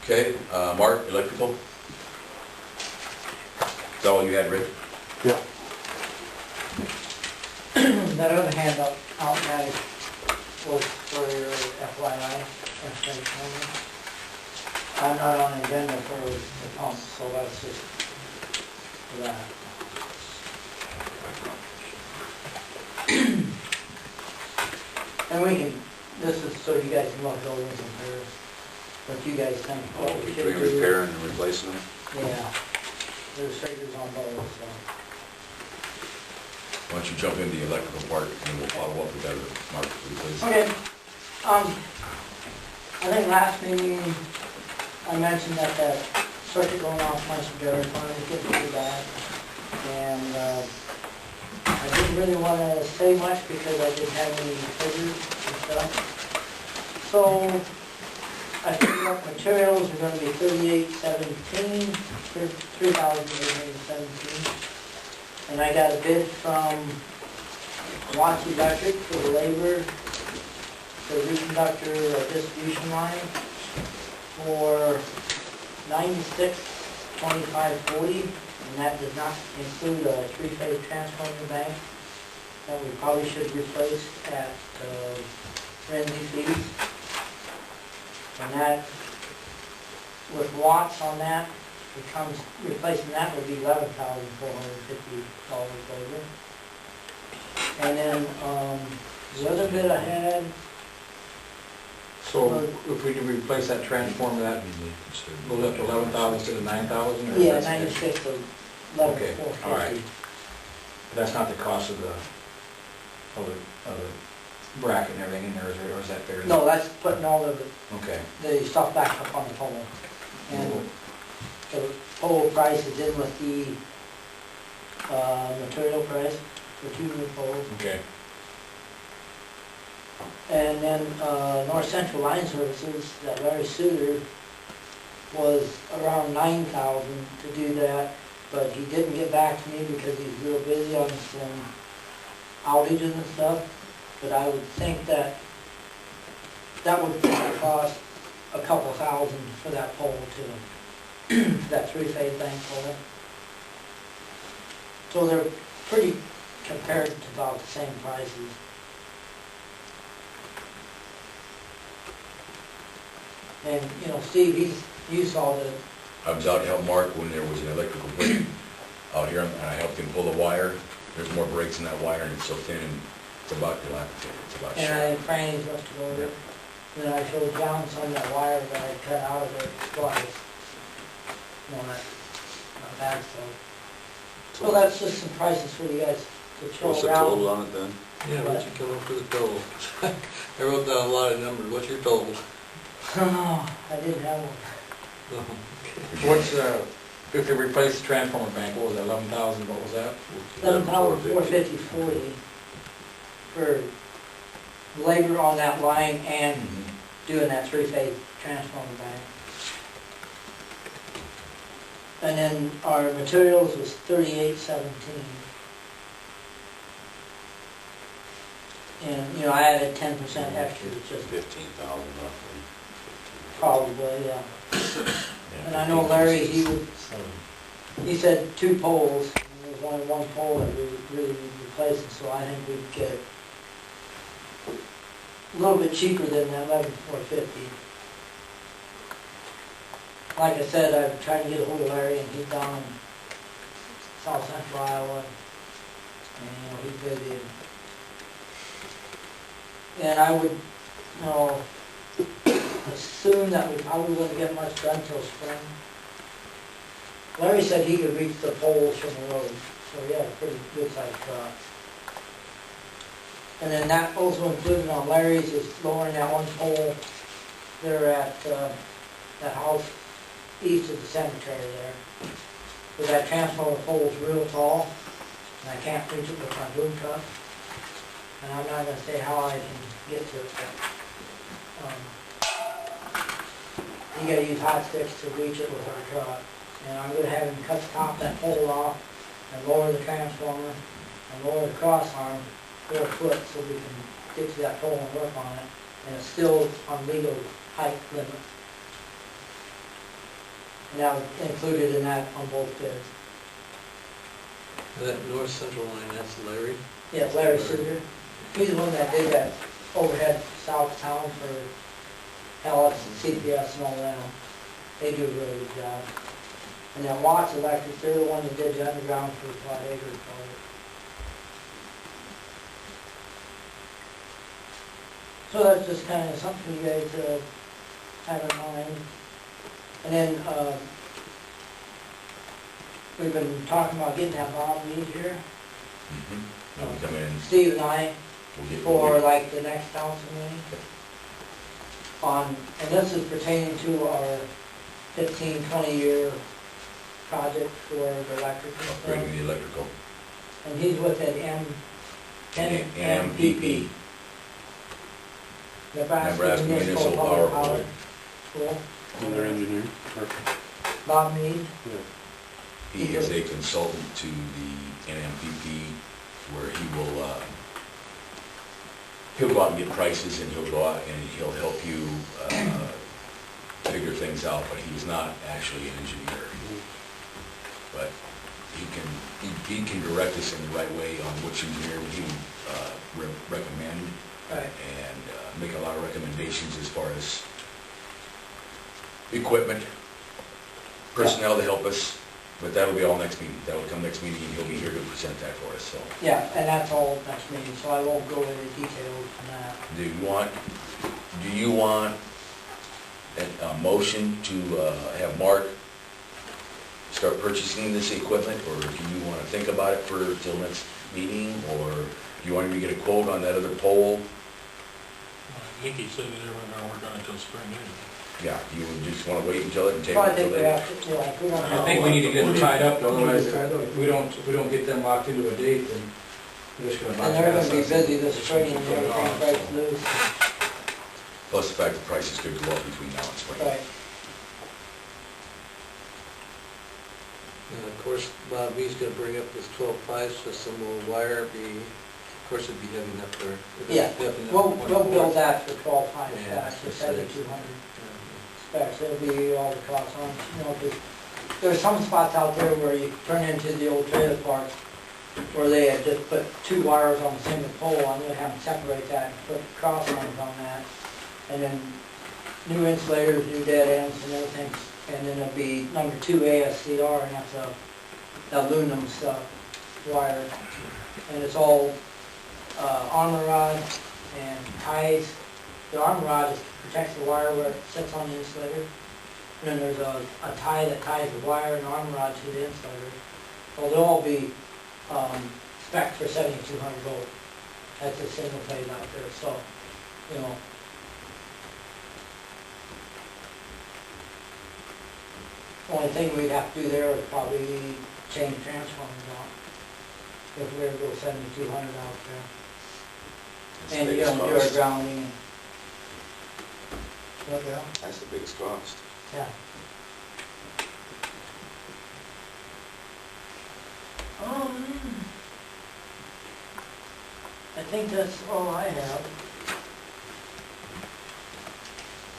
Okay, Mark, electrical? Is that all you had, Rick? Yeah. That other handout guys was for your FYI information. I'm not on the agenda for the pump, so that's just for that. And we can, this is so you guys can look over and compare what you guys think. What we should Between do. repairing and replacing them? Yeah, there's figures on both, so. Why don't you jump into the electrical part and we'll follow up with that, Mark, please. Okay, I think last meeting, I mentioned that that circuit going off my generator is getting pretty bad. And I didn't really want to say much because I didn't have any figures and stuff. So I figured out materials are going to be $38.17, $3,817. And I got a bid from Watts Electric for the labor, the reconductor distribution line for $96.25.40, and that does not include a three-phase transformer bank that we probably should replace at Renzi fees. And that, with Watts on that, becomes, replacing that would be $11,450 labor. And then the other bid I had. So if we could replace that transformer, that goes up to 11,000 instead of 9,000? Yeah, 96 to 11,450. Okay, all right. But that's not the cost of the bracket and everything in there, or is that fair? No, that's putting all of Okay. the stuff back up on the pole. And the pole price is in with the material price for 2 new poles. Okay. And then North Central Line Services, that Larry Suter, was around $9,000 to do that, but he didn't get back to me because he's real busy on some outages and stuff. But I would think that that would cost a couple thousand for that pole too, that three-phase bank pole. So they're pretty compared to about the same prices. And, you know, Steve, you saw the... I was out to help Mark when there was an electrical break out here, and I helped him pull the wire. There's more breaks in that wire, and it's so thin, and it's about dilapidated. It's about And short. I think Franny's must have ordered. Then I showed John some of that wire that I cut out of it twice. No, not bad, so that's just some prices for you guys to throw What's the around. total on it then? Yeah, what'd you come up with the total? I wrote down a lot of numbers. What's your total? Oh, I didn't have one. What's if they replace the transformer bank, what was that, 11,000, what was that? $11,450.40 for labor on that line and doing that three-phase transformer bank. And then our materials was $38.17. And, you know, I added 10% extra, it's just 15,000 roughly. probably, yeah. And I know Larry, he said 2 poles, and there's only 1 pole that we really need replacing, so I think we'd get it a little bit cheaper than that $11,450. Like I said, I've tried to get a hold of Larry, and he's down in south central Iowa, and, you know, he's busy. And I would, you know, assume that we probably wouldn't get much done till spring. Larry said he could reach the poles from the road, so he had a pretty good sized truck. And then that also included on Larry's is lowering that 1 pole there at that house east of the cemetery there. Because that transformer pole is real tall, and I can't reach it with my boom truck. And I'm not going to say how I can get to it, but you got to use hot sticks to reach it with our truck. And I'm going to have him cut the top of that pole off and lower the transformer and lower the cross arm 4 foot so we can get to that pole and work on it. And it's still on legal height limit. And that was included in that on both bids. And that north central line, that's Larry? Yeah, Larry Suter. He's the one that did that overhead south town for Ellis and CPS and all that. They do a really good job. And then Watts Electric, they're the one that did the underground for the Todd Acre project. So that's just kind of something for you guys to have in mind. And then, we've been talking about getting that Bob Mead here. Now we come in, Steve and I, we'll get. for like the next council meeting. And this is pertaining to our 15, 20-year project for the electric and stuff. Upgrading the electrical. And he's with that NMPP. Nebraska Municipal Power Power School. And their engineer? Bob Mead. He is a consultant to the NMPP where he'll go out and get prices and he'll go out and he'll help you figure things out, but he's not actually an engineer. But he can direct us in the right way on which engineer he would recommend. Right. And make a lot of recommendations as far as equipment, personnel to help us, but that'll be all next meeting. That'll come next meeting and he'll be here to present that for us, so. Yeah, and that's all next meeting, so I won't go into details on that. Do you want a motion to have Mark start purchasing this equipment, or do you want to think about it for till next meeting, or do you want him to get a quote on that other pole? I think he said that they were gonna work on it till spring anyway. Yeah, you just want to wait until it and take Probably it till think we then? have to, you know, we don't I have. think we need to get them tied up, though, otherwise, if we don't get them locked into a date, then we're just gonna. And they're gonna be busy this spring and everything breaks loose. Plus the fact the prices could go up between now and spring. Right. And of course, Bob B's gonna bring up this 12-5 system, will wire be, of course it'd be heavy enough for. Yeah, we'll build that for 12 Yeah, specs, for that's 7,200 specs, it'll be all the cross arms, you know, 'cause there's some spots out there where you turn into the old trailer park, where they had just put 2 wires on a single pole, I'm gonna have them separate that and put cross arms on that. And then new insulators, new dead ends and everything, and then it'll be number 2 ASCR, and that's a aluminum stuff wire. And it's all armor rod and ties. The armor rod protects the wire where it sits on the insulator. And then there's a tie that ties the wire and armor rod to the insulator. Well, they'll all be spec for 7,200 volt. That's a single phase out there, so, you know. Only thing we'd have to do there is probably change transformers out. If we were to go 7,200 out there. That's And the you biggest know, do our cost. grounding. What, Bill? That's the biggest cost. Yeah. I think that's all I have.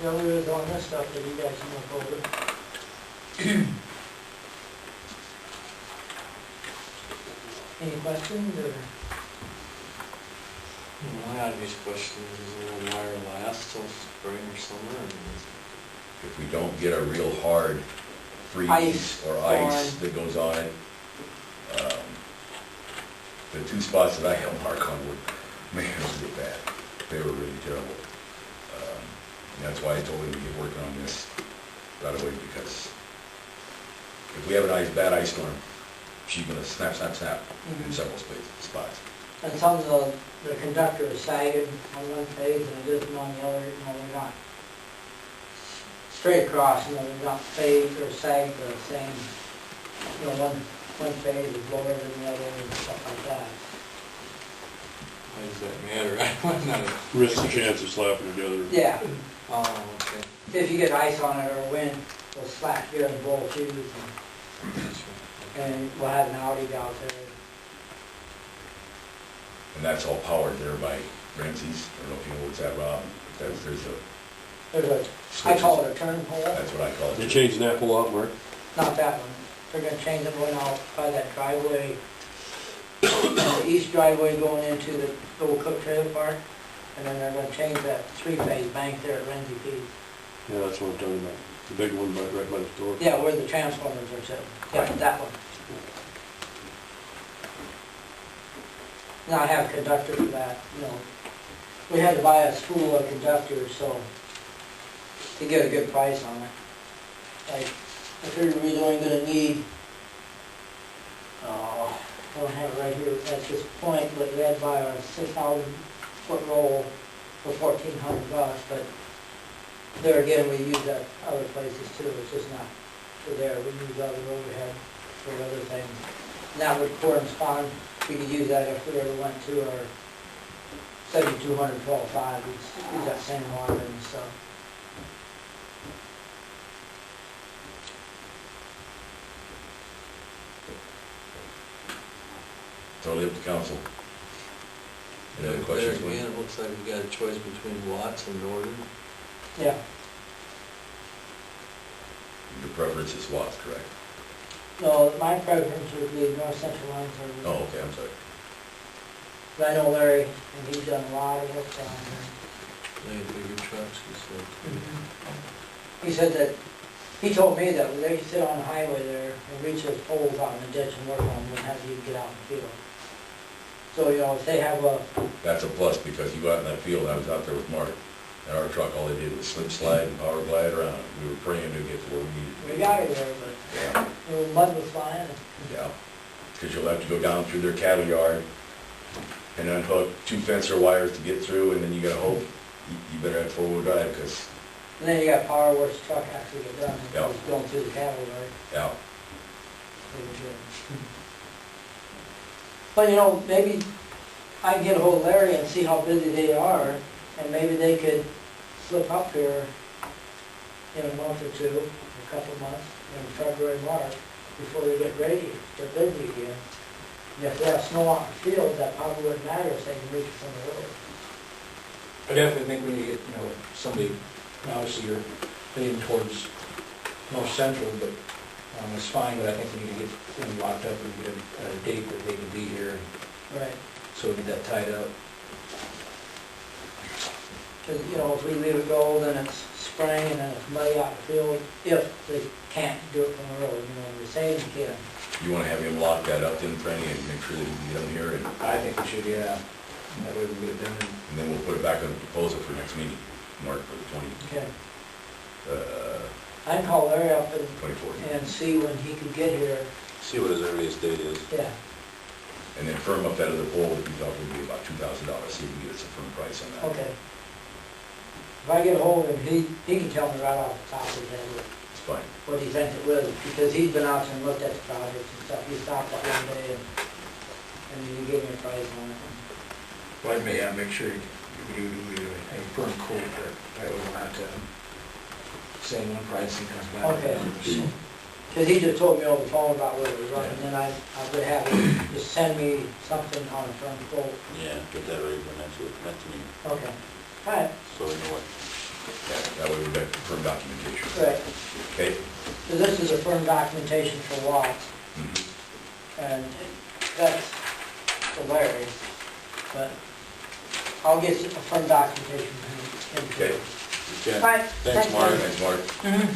The other is on this stuff that you guys can look over. Any questions or? My obvious question is, will the wire last till spring or summer? If we don't get a real hard freeze Ice or ice storm. that goes on it, the 2 spots that I held Mark on were, man, it was really bad. They were really terrible. And that's why I told him to get working on this right away, because if we have a bad ice storm, she's gonna snap, snap, snap in several spots. And some of the conductor is sagging on one phase and it isn't on the other, you know, they're not straight across, you know, they're not phased or sagged the same, you know, one phase is lower than the other and stuff like that. Why does that matter? I'm not a... Risk the chance of slapping it together. Yeah, Oh, okay. if you get ice on it or wind, it'll slap here and blow fuse and we'll have an outage out there. And that's all powered there by Ramsey's. I don't know if you know what's that, Rob. There's a There's a, I call it a turn pole, That's what I call it. They changing that pole out, Mark? not that one. They're gonna change the one out by that driveway, the east driveway going into the old Cook Trailer Park. And then they're gonna change that three-phase bank there at Renzi P. Yeah, that's what I'm talking about. The big one right by the store. Yeah, where the transformers are sitting. Yeah, that one. Now I have a conductor for that, you know. We had to buy a spool of conductors, so to get a good price on it. Like, I figured we're only gonna need, I don't have it right here at this point, but we had to buy a 6,000-foot roll for $1,400, but there again, we use that other places too, it's just not for there, we use other overhead for other things. And that would correspond, we could use that if we ever went to our 7,212.5, we'd use that same water and stuff. Totally up to council. Any other There questions? again, it looks like we got a choice between Watts and Norton. Yeah, Your preference is Watts, correct? no, my preference would be North Central Line Service. Oh, okay, I'm sorry. But I know Larry, and he's done a lot of work down there. They had bigger trucks, he said. He said that, he told me that they could sit on the highway there and reach those poles out in the ditch and work on them and have you get out in the field. So, you know, if they have a, That's a plus, because you go out in that field, I was out there with Mark, and our truck, all they did was slip slide and power glide around. We were praying to get to where we needed to be. we got it there, but Yeah, the mud was flying. yeah. Because you'll have to go down through their cattle yard and unhook 2 fencer wires to get through, and then you gotta hope, you better have 4-wheel drive, because, And then you got power where the truck actually get done, Yeah. it's going through the cattle yard. yeah, But you know, maybe I can get a hold of Larry and see how busy they are, and maybe they could slip up here in a month or two, a couple of months, in February, March, before they get ready, get busy again. And if they have snow out in the field, that probably wouldn't matter if they can reach it from the road. I definitely think when you get, you know, somebody, obviously you're heading towards North Central, but it's fine, but I think we need to get them locked up and get a date that they can be here, Right. so we get that tied up. Because, you know, if we leave it go, then it's spring and then it's muddy out in the field, if they can't do it from the road, you know, we're saying you can. you wanna have him lock that up then, Franny, and make sure that he can get them here, and I think we should, yeah. That way we get it done. then we'll put it back on the proposal for next meeting, Mark, for the Okay. 24th. I can call Larry up and see when he could get here, See what his earliest date is. yeah. And then firm up that other pole, we thought would be about $2,000, see if we can get us a firm price on that. Okay. If I get a hold of him, he can tell me right off the top of his head It's fine. what he thinks it was, because he's been out there and looked at the projects and stuff. He stopped up one day and he gave me a price on it. Well, I may make sure you do a firm quote, but I don't have to say one price and comes back. Okay. Because he just told me over the phone about what it was like, and then I would have him just send me something on a firm quote. Yeah, get that ready for next meeting, Okay. All right, so we know what. Yeah, that way we've got firm documentation. right. Okay? So this is a firm documentation for Watts, Mhm. and that's for Larry, but I'll get a firm documentation from him. Okay. Okay. All right. Thanks, Mark. Thanks, Mark. Mhm.